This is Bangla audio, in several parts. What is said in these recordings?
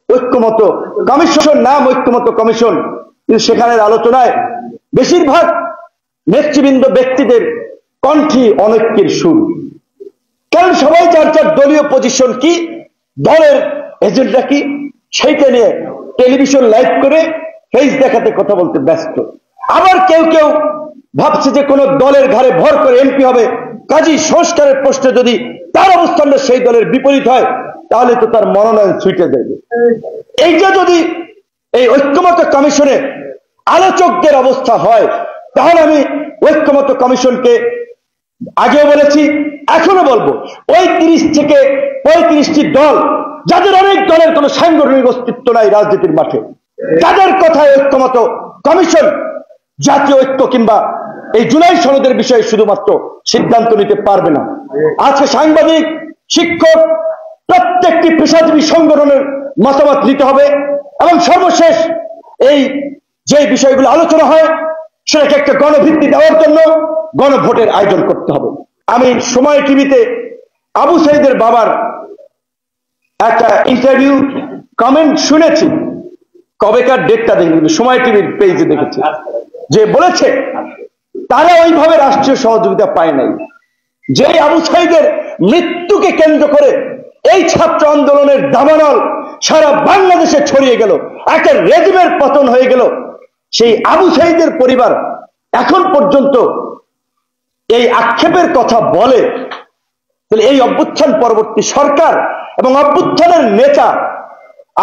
ঐক্যমত কমিশন, নাম ঐক্যমত কমিশন, কিন্তু সেখানের আলোচনায় বেশিরভাগ নেতৃবৃন্দ ব্যক্তিদের কণ্ঠে অনৈক্যের সুর। কারণ সবাই যার যার দলীয় পজিশন কি, দলের এজেন্ডা কি, সেইটা নিয়ে টেলিভিশন লাইভ করে ফেস দেখাতে কথা বলতে ব্যস্ত। আবার কেউ কেউ ভাবছে যে কোন দলের ঘাড়ে ভর করে এমপি হবে, কাজী সংস্কারের প্রশ্নে যদি তার অবস্থানটা সেই দলের বিপরীত হয় তাহলে তো তার মনোনয়ন ছুটে যাবে। এইটা যদি এই ঐক্যমত কমিশনে আলোচকদের অবস্থা হয়, তাহলে আমি ঐক্যমত কমিশনকে আগেও বলেছি, এখনো বলবো, ওই 30 থেকে 35টি দল, যাদের অনেক দলের কোনো সাংগঠনিক অস্তিত্ব নাই রাজনীতির মাঠে, তাদের কথায় ঐক্যমত কমিশন জাতীয় ঐক্য কিংবা এই জুলাই সনদের বিষয়ে শুধুমাত্র সিদ্ধান্ত নিতে পারবে না। আজকে সাংবাদিক, শিক্ষক, প্রত্যেকটি পেশাজীবী সংগঠনের মতামত নিতে হবে এবং সর্বশেষ এই যে বিষয়গুলো আলোচনা হয় সেটাকে একটা গণভিত্তি দেওয়ার জন্য গণভোটের আয়োজন করতে হবে। আমি সময় টিভিতে আবু সাইদের বাবার একটা ইন্টারভিউ কমেন্ট শুনেছি, কবেকার ডেটটা দেখি, সময় টিভির পেজে দেখেছি, যে বলেছে তারা ওইভাবে রাষ্ট্রীয় সহযোগিতা পায় নাই। যে আবু সাইদের মৃত্যুকে কেন্দ্র করে এই ছাত্র আন্দোলনের দাবানল সারা বাংলাদেশে ছড়িয়ে গেল, একটা রেজিমের পতন হয়ে গেল, সেই আবু সাইদের পরিবার এখন পর্যন্ত এই আক্ষেপের কথা বলে, তাহলে এই অভ্যুত্থান পরবর্তী সরকার এবং অভ্যুত্থানের নেতা,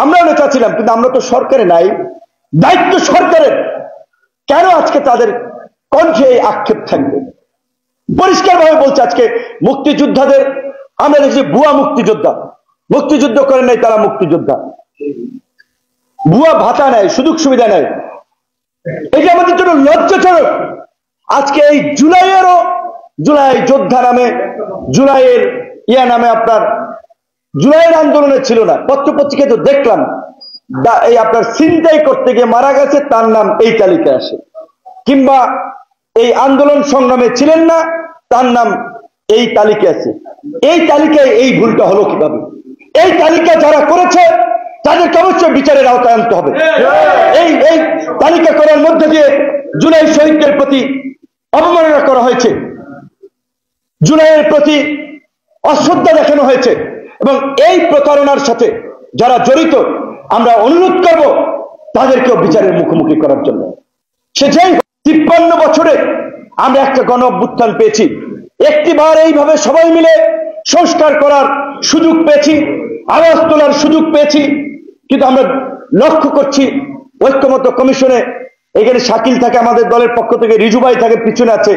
আমরাও নেতা ছিলাম কিন্তু আমরা তো সরকারে নাই, দায়িত্ব সরকারের, কেন আজকে তাদের কণ্ঠে এই আক্ষেপ থাকবে? পরিষ্কার ভাবে বলছে, আজকে মুক্তিযোদ্ধাদের আমরা দেখছি ভুয়া মুক্তিযোদ্ধা, মুক্তিযুদ্ধ করেন নাই তারা মুক্তিযোদ্ধা, ভুয়া ভাতা নেয়, সুযোগ সুবিধা নেয়। এটা আমাদের জন্য লজ্জাজনক। আজকে এই জুলাইয়েরও, জুলাই যোদ্ধা নামে, জুলাইয়ের নামে আপনার জুলাইয়ের আন্দোলনে ছিল না, পত্রপত্রিকায় তো দেখলাম এই আপনার ছিনতাই করতে গিয়ে মারা গেছে তার নাম এই তালিকায় আসে, কিংবা এই আন্দোলন সংগ্রামে ছিলেন না তার নাম এই তালিকায় আছে। এই তালিকায় এই ভুলটা হলো কিভাবে? এই তালিকা যারা করেছে তাদেরকে অবশ্যই বিচারের আওতায় আনতে হবে। এই তালিকা করার মধ্যে দিয়ে জুলাই শহীদদের প্রতি অবমাননা করা হয়েছে, জুলাইয়ের প্রতি অশ্রদ্ধা দেখানো হয়েছে, এবং এই প্রতারণার সাথে যারা জড়িত আমরা অনুরোধ করব তাদেরকেও বিচারের মুখোমুখি করার জন্য। সে যেই 53 বছরে আমরা একটা গণ অভ্যুত্থান পেয়েছি, একটিবার এইভাবে সবাই মিলে সংস্কার করার সুযোগ পেয়েছি, আওয়াজ তোলার সুযোগ পেয়েছি, কিন্তু আমরা লক্ষ্য করছি ঐক্যমত কমিশনে এখানে শাকিল থাকে, আমাদের দলের পক্ষ থেকে রিজু ভাই থাকে, পিছনে আছে,